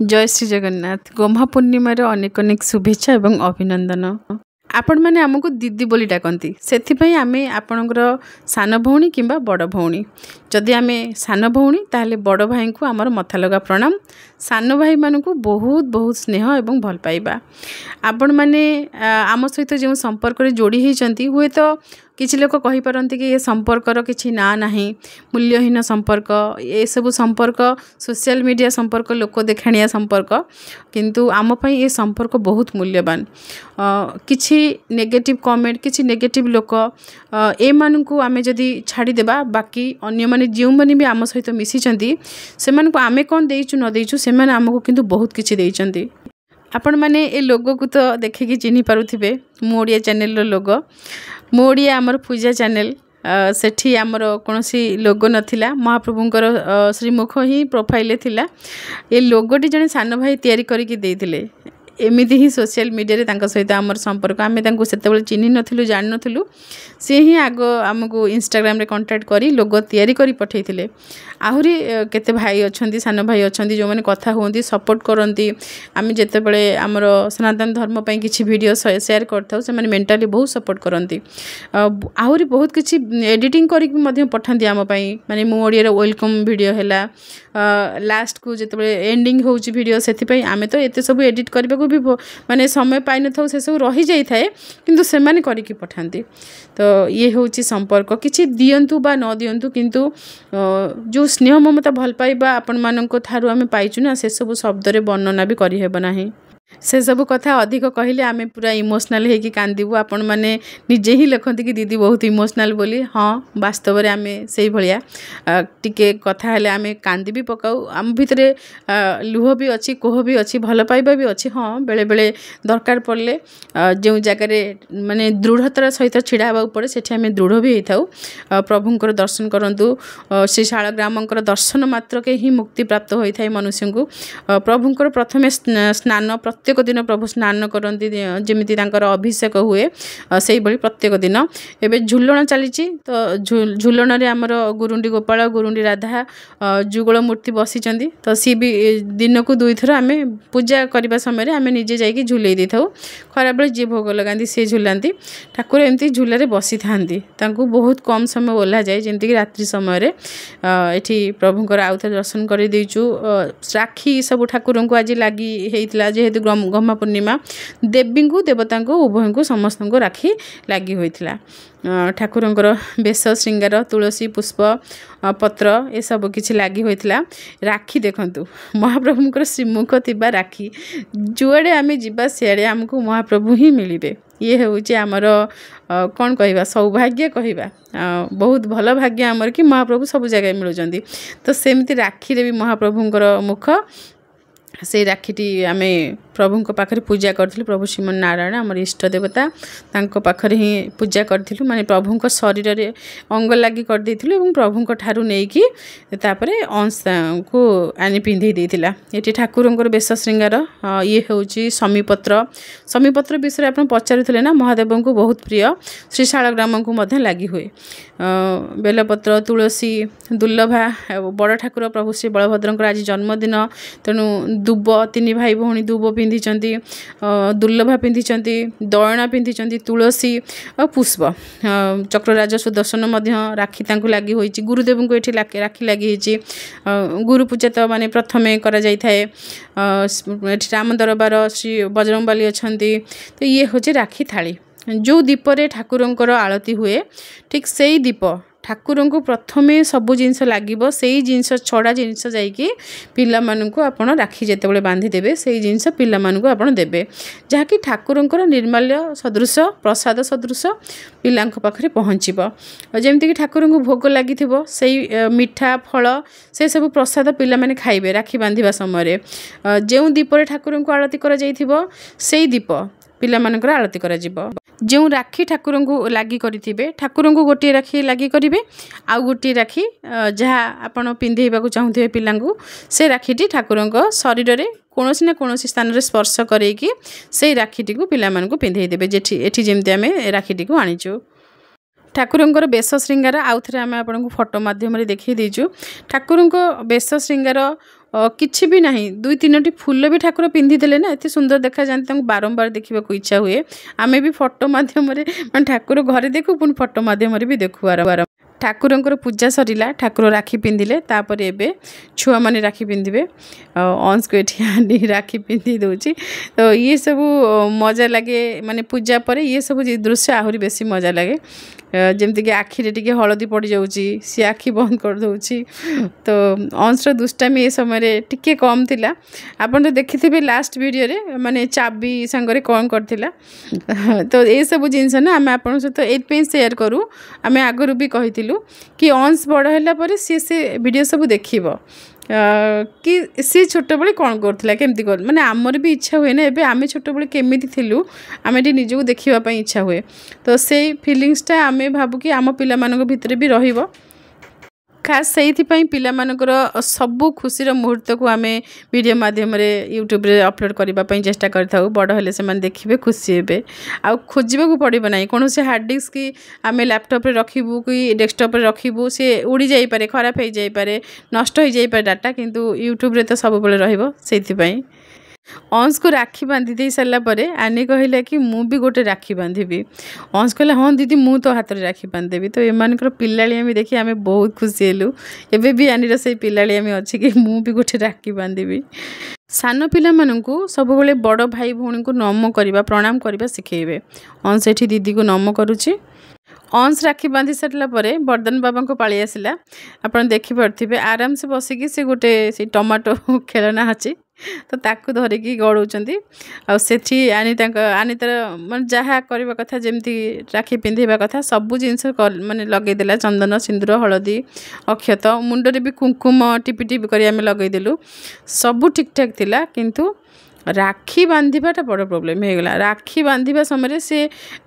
जय श्री जगन्नाथ गोम्हा पूर्णिमार अनेक अनेक शुभेच्छा एवं अभिनंदन। आपण मैंने आमको दीदी बोली डाकती से आमे आपणकर सान भौणी किंबा बड़ भौणी जदि आमे सान भौणी ताहले बड़ भाई को आमर मथा लगा प्रणाम। सान भाई मानक बहुत बहुत स्नेह एवं भल पाइबा। आपण मैंने आम सहित जो संपर्क जोड़ी होती हुए तो किसी लोक कहीपरती कि ये संपर्कर किसी ना नहीं मूल्यहीन संपर्क ये सब संपर्क सोशल मीडिया संपर्क लोक देखाणिया संपर्क किंतु आम पई ये संपर्क बहुत मूल्यवान। किछि नेगेटिव कमेंट किछि नेगेटिव लोक ए मानकु आमे जदि छाड़ी देबा बाकी अन्य माने जो माने भी आम सहित मिसिचंती से मानकु आमे कोन देइछु न देइछु से माने आमको किंतु बहुत किछि देइचंती। आपण मैंने ए लोगो को तो देखिकी चिन्ह पारुथिबे मो ओडिया चैनल रो लोगो मो ओडिया आमर पूजा चैनल सेठी आमर कोनोसी लोगो नथिला महाप्रभुंकर श्रीमुख ही प्रोफाइल थिला। ए लोगोटी जने सान भाई तयारी करिकि देइथिले एमिति ही सोशल मीडिया रे तांका सहित आमर संपर्क आमे तांको सेतेबेले चिन्हि नथिलु जानि नथिलु से ही आगो आमको इंस्टाग्राम रे कांटेक्ट करी लोगो तयारी करी पठैथिले। आहुरी केते भाई अछंती सान भाई अछंती जो माने कथा होंती सपोर्ट करंती आमे जेतेबेले आमर सनातन धर्म पई किछि वीडियो शेयर करथाउ से माने मेंटली बहुत सपोर्ट करंती। आहुरी बहुत किछि एडिटिंग करी मध्ये पठांती आम पई माने मो ओडिया रे वेलकम वीडियो हैला लास्ट को जेतेबेले एंडिंग होउची वीडियो सेति पई आमे तो एते सब एडिट करबा को भी माने समय पाइ न थाउ से सब रही जाई थाए किंतु से माने करी की पठांती। तो ये होउची संपर्क किछि दियंतु बा न दियंतु किंतु जो स्नेह ममता भल पाइबा आपण मानक थारु आमे पाइचु ना से सब शब्द रे वर्णना भी करि हेबा नाही। से सब कथा अधिक कहले आमे पूरा इमोशनल हे कि कांदीबु आपण माने निजे ही लिखंती कि दीदी बहुत इमोशनल बोली। हाँ वास्तव रे आमे सेही भलिया टिके कथा हेले आमे कांदी भी पकाऊ आम भितरे लुह भी अछि कोह भी अछि भल पाइबा भी अछि। हाँ बेले बेले दरकार पड़ले जो जगह रे माने दृढ़तार सहित छिड़ा हबा पड़े सेठी आमे दृढ़ भी हेथाउ। प्रभुंकर दर्शन करंतु श्री शालग्रामंकर दर्शन मात्र के ही मुक्ति प्राप्त होई थाए मनुष्य को। प्रभुंकर प्रथमे स्नान प्रत्येक दिन प्रभु स्नान करती जमीती अभिषेक हुए से भाई प्रत्येक दिन एवं झुलण चली तो झुलण रे आमर गुरुंडी गोपाल गुरुंडी राधा जुगल मूर्ति बसी तो सी भी दिन को 2 थर आम पूजा करने समय आम निजे जाकि झुले दी था खरा बेले जी भोग लगाती सी झुलांती ठाकुर एमती झुलारे बसी था बहुत कम समय ओह्ला जाए जमीक रात्रि समय एठी प्रभुंकर आउ थे दर्शन कर देचु। राखी सब ठाकुर को आज लगी होता जेहेतु गम्हा पूर्णिमा देवी को देवता को उभय को समस्त को राखी लगी होता। ठाकुरंकर बेश श्रृंगार तुलसी पुष्प पत्र ए सब किछि लगी होता। राखी देखंतु महाप्रभुंकर श्रीमुख थिबा राखी जुआड़े आमे जिबा सियाड़े आमको महाप्रभु ही मिलिबे। ये होउछि आमर कौन कहवा सौभाग्य कहवा बहुत भल भाग्य आमर कि महाप्रभु सब जगह मिलुचंदी। तो सेमती राखी रे भी महाप्रभुंकर मुख से राखीटी आमे प्रभु को पाखरे पूजा करथिलु। प्रभु श्रीमन नारायण आमर इष्ट देवता तांको पाखरे ही पूजा करथिलु माने प्रभु को शरीर रे अंग लागि कर देथिलु एवं प्रभु को ठारू नै कि तापरे अंश को आनी पिंधे देथिला। एटी ठाकुरंकर बेश श्रृंगार ये होउची समीपत्र विषय आपण पचारुथिले ना महादेव को बहुत प्रिय श्री शालग्राम को मध्य लागि हुए बेलपत्र तुलसी दुर्लभा बड़ ठाकुर प्रभु श्री बलभद्रंकर आज जन्मदिन तेणु दुब 3 भाई भौणी दुब पिंधिचंती दुर्लभा पिंधिचंती दयना पिंधिचंती तुलसी और पुष्प चक्रराज सुदर्शन मध्य राखी तांको लागि होईची। गुरुदेव को एठी राखी लागि होईची। गुरु पूजा तो माने प्रथमे करा जाई थाए एठी राम दरबार श्री बजरंगबली अछंती। तो ये होचे राखी थाली जो दीप रे ठाकुरंकर आरती हुए ठीक सेही दीप ठाकुर को प्रथमे सबू जिनस लगे से जिनस छड़ा जिनस जाकि पिला मानू आप राखी जिते बांधी देवे से जिनस पिला मानू आप देवे जहाँकि ठाकुरंकर निर्माल्य सदृश प्रसाद सदृश पिला पाखे पहुँचब। जमीक ठाकुर को भोग लगी से मिठा फल से सब प्रसाद पिला माने खाइबे राखी बांधिबा समय जो दीपरे ठाकुर को आरती कर से दीप पिला मानकर आरती करा जिवो। जो राखी ठाकुर को लगी करिथिबे ठाकुर को गोटे राखी लगी करिवे आउ गोटे राखी जहाँ आपण पिंधेबा चाहूथिबे पिला को से राखीटी ठाकुर शरीर रे कोनोसी ना कोनोसी स्थान रे स्पर्श करैकि से राखीटी को पिला मान को पिंधे देबे। जेठी एठी जेमते आमे राखीटी को आनिचु। ठाकुरंकर बेश श्रृंगार आउ थे आम आपको फोटो माध्यम देखी देचु। ठाकुर बेश श्रृंगार କିଛି ବି ନାହିଁ, 2-3ଟି ଫୁଲ ବି ଠାକୁର ପିନ୍ଧିଦେଲେ ନା, ଏତେ ସୁନ୍ଦର ଦେଖାଯାଆନ୍ତି, ତାଙ୍କୁ ବାରମ୍ବାର ଦେଖିବାକୁ ଇଚ୍ଛା ହୁଏ। ଆମେ ବି ଫଟୋ ମାଧ୍ୟମରେ ମାନେ ଠାକୁର ଘରେ ଦେଖୁ, ପୁଣି ଫଟୋ ମାଧ୍ୟମରେ ବି ଦେଖୁ ବାରମ୍ବାର। ଠାକୁରଙ୍କର ପୂଜା ସରିଲା, ଠାକୁର ରାକ୍ଷୀ ପିନ୍ଧିଲେ, ତାପରେ ଏବେ ଛୁଆମାନେ ରାକ୍ଷୀ ପିନ୍ଧିବେ। ଅଂଶକୁ ଏଠି ଆଣି ରାକ୍ଷୀ ପିନ୍ଧି ଦେଉଛି। ତ ଇଏ ସବୁ ମଜା ଲାଗେ, ମାନେ ପୂଜା ପରେ ଇଏ ସବୁ ଦୃଶ୍ୟ ଆହୁରି ବେଶୀ ମଜା ଲାଗେ। ଯେମିତିକି ଆଖିରେ ଟିକେ ହଳଦୀ ପଡ଼ିଯାଉଛି, ସିଏ ଆଖି ବନ୍ଦ କରିଦେଉଛି। ତ ଅଂଶର ଦୁଷ୍ଟାମି ଏ ସମୟରେ ଟିକେ କମ୍ ଥିଲା। ଆପଣ ତ ଦେଖିଥିବେ ଲାଷ୍ଟ ଭିଡ଼ିଓରେ, ମାନେ ଚାବି ସାଙ୍ଗରେ କ'ଣ କରିଥିଲା। ତ ଏସବୁ ଜିନିଷ ନା ଆମେ ଆପଣଙ୍କ ସହିତ ଏଇଥିପାଇଁ ସେୟାର କରୁ, ଆମେ ଆଗରୁ ବି କହିଥିଲୁ କି ଅଂଶ ବଡ଼ ହେଲା ପରେ ସେ ଭିଡ଼ିଓ ସବୁ ଦେଖିବ, କି ସିଏ ଛୋଟବେଳେ କ'ଣ କରୁଥିଲା, କେମିତି କରୁ, ମାନେ ଆମର ବି ଇଚ୍ଛା ହୁଏ ନା, ଏବେ ଆମେ ଛୋଟବେଳେ କେମିତି ଥିଲୁ ଆମେ ଟିକେ ନିଜକୁ ଦେଖିବା ପାଇଁ ଇଚ୍ଛା ହୁଏ। ତ ସେଇ ଫିଲିଙ୍ଗସଟା ଆମେ ଭାବୁ କି ଆମ ପିଲାମାନଙ୍କ ଭିତରେ ବି ରହିବ। ଖାସ୍ ସେଇଥିପାଇଁ ପିଲାମାନଙ୍କର ସବୁ ଖୁସିର ମୁହୂର୍ତ୍ତକୁ ଆମେ ଭିଡ଼ିଓ ମାଧ୍ୟମରେ ୟୁଟ୍ୟୁବରେ ଅପଲୋଡ଼ କରିବା ପାଇଁ ଚେଷ୍ଟା କରିଥାଉ। ବଡ଼ ହେଲେ ସେମାନେ ଦେଖିବେ, ଖୁସି ହେବେ, ଆଉ ଖୋଜିବାକୁ ପଡ଼ିବ ନାହିଁ। କୌଣସି ହାର୍ଡ଼ ଡିସ୍କ କି ଆମେ ଲ୍ୟାପଟପ୍ରେ ରଖିବୁ କି ଡେସ୍କଟପ୍ରେ ରଖିବୁ, ସେ ଉଡ଼ି ଯାଇପାରେ, ଖରାପ ହେଇଯାଇପାରେ, ନଷ୍ଟ ହେଇଯାଇପାରେ ଡାଟା, କିନ୍ତୁ ୟୁଟ୍ୟୁବରେ ତ ସବୁବେଳେ ରହିବ। ସେଇଥିପାଇଁ ଅଂଶକୁ ରାକ୍ଷୀ ବାନ୍ଧି ଦେଇ ସାରିଲା ପରେ ଆନି କହିଲା କି ମୁଁ ବି ଗୋଟେ ରାକ୍ଷୀ ବାନ୍ଧିବି। ଅଂଶ କହିଲା ହଁ ଦିଦି ମୁଁ ତ ହାତରେ ରାକ୍ଷୀ ବାନ୍ଧିଦେବି। ତ ଏମାନଙ୍କର ପିଲାଳିଆମି ଦେଖି ଆମେ ବହୁତ ଖୁସି ହେଲୁ। ଏବେ ବି ଆନିର ସେଇ ପିଲାଳିଆମି ଅଛି କି ମୁଁ ବି ଗୋଟେ ରାକ୍ଷୀ ବାନ୍ଧିବି। ସାନ ପିଲାମାନଙ୍କୁ ସବୁବେଳେ ବଡ଼ ଭାଇ ଭଉଣୀଙ୍କୁ ନମ କରିବା, ପ୍ରଣାମ କରିବା ଶିଖେଇବେ। ଅଂଶ ଏଠି ଦିଦିକୁ ନମ କରୁଛି। ଅଂଶ ରାକ୍ଷୀ ବାନ୍ଧି ସାରିଲା ପରେ ବର୍ଦ୍ଧନ ବାବାଙ୍କ ପାଳି ଆସିଲା। ଆପଣ ଦେଖିପାରୁଥିବେ ଆରାମସେ ବସିକି ସେ ଗୋଟେ ସେଇ ଟମାଟୋ ଖେଳନା ଅଛି, ତ ତାକୁ ଧରିକି ଗଡ଼ଉଛନ୍ତି। ଆଉ ସେଠି ଆନି ତାର ମାନେ ଯାହା କରିବା କଥା, ଯେମିତି ରାକ୍ଷୀ ପିନ୍ଧେଇବା କଥା ସବୁ ଜିନିଷ ମାନେ ଲଗେଇଦେଲା। ଚନ୍ଦନ, ସିନ୍ଦୁର, ହଳଦୀ, ଅକ୍ଷତ, ମୁଣ୍ଡରେ ବି କୁଙ୍କୁମ ଟିପି ଟିପି କରି ଆମେ ଲଗେଇଦେଲୁ। ସବୁ ଠିକ୍ଠାକ୍ ଥିଲା, କିନ୍ତୁ ରାକ୍ଷୀ ବାନ୍ଧିବାଟା ବଡ଼ ପ୍ରୋବ୍ଲେମ୍ ହେଇଗଲା। ରାକ୍ଷୀ ବାନ୍ଧିବା ସମୟରେ ସେ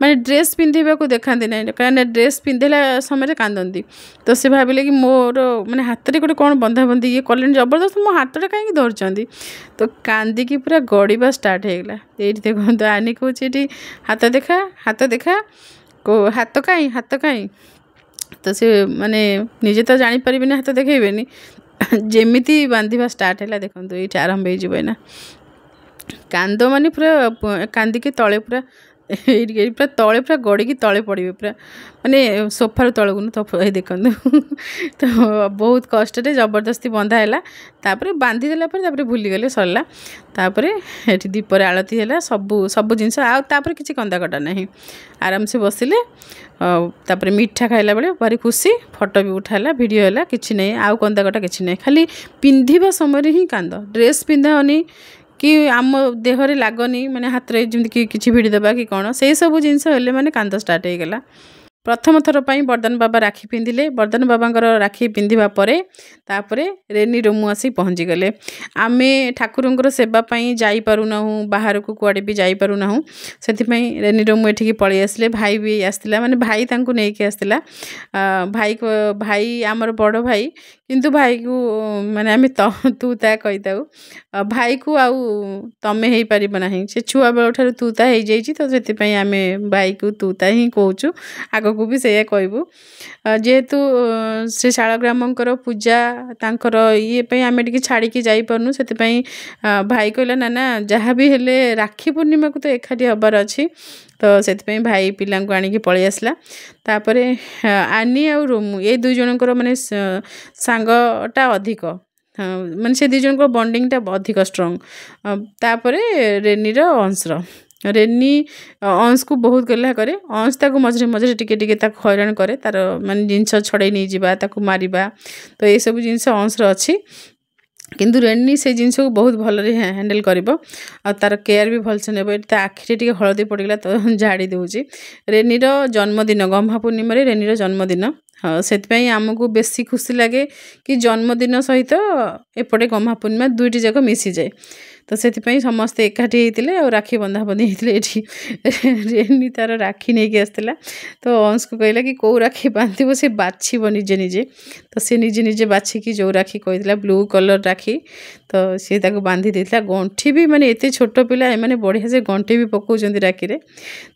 ମାନେ ଡ୍ରେସ୍ ପିନ୍ଧିବାକୁ ଦେଖାନ୍ତି ନାହିଁ, କାହିଁକିନା ଡ୍ରେସ୍ ପିନ୍ଧିଲା ସମୟରେ କାନ୍ଦନ୍ତି। ତ ସେ ଭାବିଲେ କି ମୋର ମାନେ ହାତରେ ଗୋଟେ କ'ଣ ବନ୍ଧାବନ୍ଧି ଇଏ କଲେଣି ଜବରଦସ୍ତ, ମୋ ହାତଟା କାହିଁକି ଧରିଛନ୍ତି। ତ କାନ୍ଦିକି ପୁରା ଗଡ଼ିବା ଷ୍ଟାର୍ଟ ହେଇଗଲା। ଏଇଠି ଦେଖନ୍ତୁ ଆନି କହୁଛି ଏଠି ହାତ ଦେଖା, ହାତ ଦେଖା, ହାତ କାହିଁ। ତ ସେ ମାନେ ନିଜେ ତ ଜାଣିପାରିବେନି, ହାତ ଦେଖେଇବେନି, ଯେମିତି ବାନ୍ଧିବା ଷ୍ଟାର୍ଟ ହେଲା ଦେଖନ୍ତୁ ଏଇଠି ଆରମ୍ଭ ହେଇଯିବ ଏଇନା। କାନ୍ଦ ମାନେ ପୁରା କାନ୍ଦିକି ତଳେ ପୁରା ଏଇଠି ପୁରା ତଳେ ପୁରା ଗଡ଼ିକି ତଳେ ପଡ଼ିବେ, ପୁରା ମାନେ ସୋଫାରୁ ତଳକୁ ଏଇ ଦେଖନ୍ତୁ। ତ ବହୁତ କଷ୍ଟରେ ଜବରଦସ୍ତି ବନ୍ଧା ହେଲା। ତାପରେ ବାନ୍ଧିଦେଲା ପରେ ତାପରେ ଭୁଲିଗଲେ, ସରିଲା। ତାପରେ ଏଠି ଦୀପରେ ଆଳତି ହେଲା, ସବୁ ଜିନିଷ, ଆଉ ତାପରେ କିଛି କନ୍ଦାକଟା ନାହିଁ, ଆରାମସେ ବସିଲେ। ତାପରେ ମିଠା ଖାଇଲା ବେଳେ ଭାରି ଖୁସି, ଫଟୋ ବି ଉଠା ହେଲା, ଭିଡ଼ିଓ ହେଲା, କିଛି ନାହିଁ, ଆଉ କନ୍ଦାକଟା କିଛି ନାହିଁ। ଖାଲି ପିନ୍ଧିବା ସମୟରେ ହିଁ କାନ୍ଦ, ଡ୍ରେସ୍ ପିନ୍ଧାଅନି କି ଆମ ଦେହରେ ଲାଗନି, ମାନେ ହାତରେ ଯେମିତି କିଛି ଭିଡ଼ି ଦେବା କି କ'ଣ, ସେଇସବୁ ଜିନିଷ ହେଲେ ମାନେ କାନ୍ଦ ଷ୍ଟାର୍ଟ ହେଇଗଲା। ପ୍ରଥମ ଥର ପାଇଁ ବର୍ଦ୍ଧନ ବାବା ରାକ୍ଷୀ ପିନ୍ଧିଲେ। ବର୍ଦ୍ଧନ ବାବାଙ୍କର ରାକ୍ଷୀ ପିନ୍ଧିବା ପରେ ତାପରେ ରେନି ରୋମୁ ଆସି ପହଞ୍ଚିଗଲେ। ଆମେ ଠାକୁରଙ୍କର ସେବା ପାଇଁ ଯାଇପାରୁନାହୁଁ, ବାହାରକୁ କୁଆଡ଼େ ବି ଯାଇପାରୁନାହୁଁ, ସେଥିପାଇଁ ରେନି ରୋମୁ ଏଠିକି ପଳେଇ ଆସିଲେ। ଭାଇ ବି ଆସିଥିଲା, ମାନେ ଭାଇ ତାଙ୍କୁ ନେଇକି ଆସିଥିଲା। ଭାଇ ଆମର ବଡ଼ ଭାଇ, କିନ୍ତୁ ଭାଇକୁ ମାନେ ଆମେ ତୁ ତା କହିଥାଉ। ଭାଇକୁ ଆଉ ତମେ ହେଇପାରିବ ନାହିଁ, ସେ ଛୁଆବେଳଠାରୁ ତୁ ତା ହେଇଯାଇଛି, ତ ସେଥିପାଇଁ ଆମେ ଭାଇକୁ ତୁ ତା ହିଁ କହୁଛୁ, ଆଗକୁ ବି ସେଇଆ କହିବୁ। ଯେହେତୁ ଶ୍ରୀ ଶାଳଗ୍ରାମଙ୍କର ପୂଜା ତାଙ୍କର ଇଏ ପାଇଁ ଆମେ ଟିକେ ଛାଡ଼ିକି ଯାଇପାରୁନୁ, ସେଥିପାଇଁ ଭାଇ କହିଲା ନା ଯାହା ବି ହେଲେ ରାକ୍ଷୀ ପୂର୍ଣ୍ଣିମାକୁ ତ ଏକାଠି ହେବାର ଅଛି। ତ ସେଥିପାଇଁ ଭାଇ ପିଲାଙ୍କୁ ଆଣିକି ପଳେଇ ଆସିଲା। ତାପରେ ଆନି ଆଉ ରୋମୁ ଏଇ ଦୁଇ ଜଣଙ୍କର ମାନେ ସାଙ୍ଗଟା ଅଧିକ, ମାନେ ସେ ଦୁଇ ଜଣଙ୍କର ବଣ୍ଡିଙ୍ଗଟା ଅଧିକ ଷ୍ଟ୍ରଙ୍ଗ। ତାପରେ ରେନିର ଅଂଶର, ରେନି ଅଂଶକୁ ବହୁତ ଗେହ୍ଲା କରେ। ଅଂଶ ତାକୁ ମଝିରେ ଟିକେ ତାକୁ ହଇରାଣ କରେ, ତାର ମାନେ ଜିନିଷ ଛଡ଼େଇ ନେଇଯିବା, ତାକୁ ମାରିବା, ତ ଏଇସବୁ ଜିନିଷ ଅଂଶର ଅଛି। କିନ୍ତୁ ରେନି ସେ ଜିନିଷକୁ ବହୁତ ଭଲରେ ହ୍ୟାଣ୍ଡେଲ୍ କରିବ, ଆଉ ତା'ର କେୟାର ବି ଭଲସେ ନେବ। ଏଠି ତା ଆଖିରେ ଟିକେ ହଳଦୀ ପଡ଼ିଗଲା ତ ଝାଡ଼ି ଦେଉଛି। ରେନିର ଜନ୍ମଦିନ, ଗହ୍ମା ପୂର୍ଣ୍ଣିମାରେ ରେନିର ଜନ୍ମଦିନ, ସେଥିପାଇଁ ଆମକୁ ବେଶୀ ଖୁସି ଲାଗେ କି ଜନ୍ମଦିନ ସହିତ ଏପଟେ ଗହ୍ମା ପୂର୍ଣ୍ଣିମା ଦୁଇଟି ଯାକ ମିଶିଯାଏ। तो से समस्ते एकाठी होते और राखी बंधाबंधी होते ये रेनी तार राखी नहीं कि आसला तो अंश को कहला कि कौ राखी बांधब से बाछब निजे निजे तो सी निजे निजे बाछिकी जो राखी कहला ब्लू कलर राखी तो सी बांधी देता गंठी भी माने एत छोट पिला एमाने बढ़िया से गंठी भी पकाउछन्ति राखी रे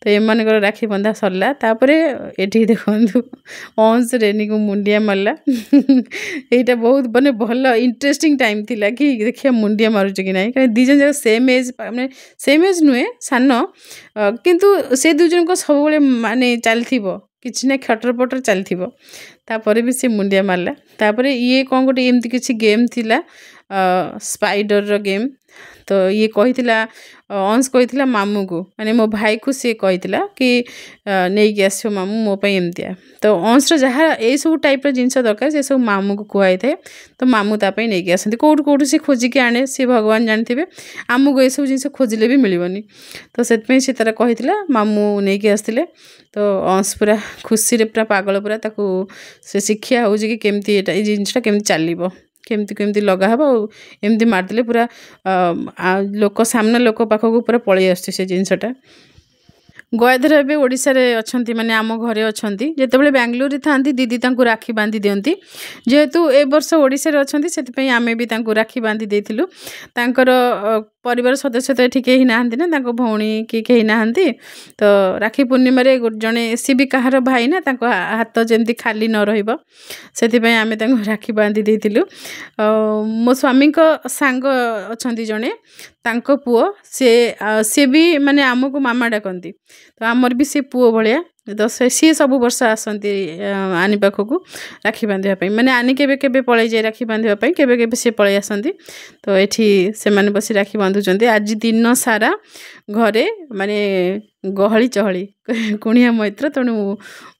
तो एम राखी बंधा सरला तापर ये देखु अंश रेनी को मुंडिया मारला यहाँ बहुत माने भल इंटरेस्टिंग टाइम थिला कि देखिए मुंडिया मारुचे कि नहीं कहीं दिजन जाक सेम एज माने सेम एज नुहे सान किंतु से दुजन को सब माने चलती किसी ना खटर चलती तापर भी से मुंडिया मारला तापर ये कौन गोटे एमती किसी गेम थिला स्पाइडर गेम तो ये कही अंश कही मामू को माने मो भाई को सी कही कि नहीं कि आसो मामू मो पाई एमतिया तो अंश जहाँ ये सब टाइप जिनस दरकार से सब मामू को कहई थाए तो मामू तापाई नहीं कि आसती कौटू कौटू सी खोजिकी आने सी भगवान जानते आमको ये सब जिन खोजिले भी मिलनी तो से तार कही मामू नहीं कि आसते तो अंश पूरा खुशी पूरा पागल पूरा ताकू से शिक्षा हो केमती ये जिनसा केमती चलो केमती केमती लगा हबो एमती मारदेले पूरा लोक सामना लोक पाखक पूरा पलि आसुछि से जिनसटा गयाधर एवं ओडिशा रे अछंती माने आम घरे अछंती जेतेबेले बेंगलुरु रे थांती दीदी तांको राखी बांधी दियंती जेहेतु ए वर्ष ओडिशा रे अछंती सेति आमे भी तांको राखी बांधी देथिलु तांकर परिवार सदस्य तो ये कहीं ना ना भौणी कि कहीं ना तो राखी पूर्णिमा जड़े सी भी कहार भाई ना हाथ जमी खाली न रही आम राखी बांधी देलु मो स्वामी सांग अच्छा जड़े तांको पुओ सी भी माने आमको मामा डाकती तो आमर भी सी पुओ भाया तो सी सब वर्ष आसती आनी पाखक राखी बांधापी माने आनी केबे पलि जाए राखी बांधापी केबे सी पलि आसती तो ये से माने बसी राखी बांधुचंती आज दिन सारा घरे माने गहली चहली कुणिया मैत्र तेणु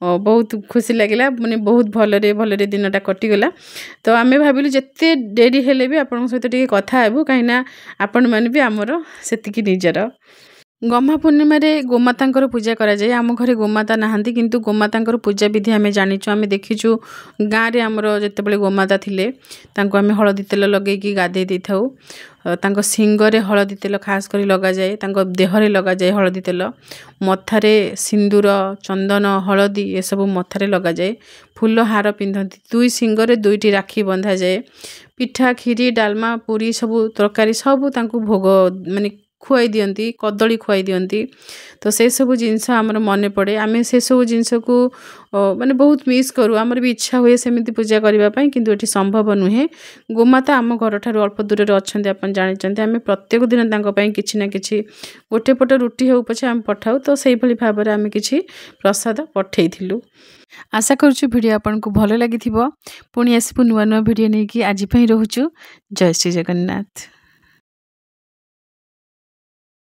बहुत खुशी लगिला माने बहुत भलरे दिनटा कटिगला तो आमे भाविलु जेते डेरी हेले भी आपन सहित टिके कथा हेबु काहिना आपन माने भी हमरो सेतिकी निजर गम्हा पूर्णिमा गोमाता पूजा करा जाए आम घरे गोमाता नहांती किंतु गोमाता पूजा विधि आम जानीचु आम देखीचु गाँव में आमर जितेबाला गोमाता थिले तांको आम हलदी तेल लगेगी गाधे दे था सिंगरे हलदी तेल खास कर लगा जाए देहरे लगा जाए हलदी तेल मथारे सिंदूर चंदन हलदी ये सब मथारे लगा जाए फूल हार पिंधती दुई सिंगरे दुईटी राखी बंधा जाए पिठा खीरी डालमा पूरी सब तरकारी सब तांको भोग माने खुआई दियंती कदली खुआई दियंती तो से सब जिनस आमर मन पड़े आम से सब जिनस को माने बहुत मिस करूँ आमर भी इच्छा हुए सेमती पूजा करने किंतु ये संभव नुहे गोमाता आम घर ठार अल्प दूर अच्छा आप जानते आम प्रत्येक दिन तांको किछि ना किछि गोटे पट रुटी हो पछे आम पठाऊ तो से भाव में आम किछि प्रसाद पठेइथिलु आशा करूछु वीडियो आपन को भल लगी पुणी आसबु नुआ नुआ वीडियो नहीं कि आज रोचु जय श्री जगन्नाथ।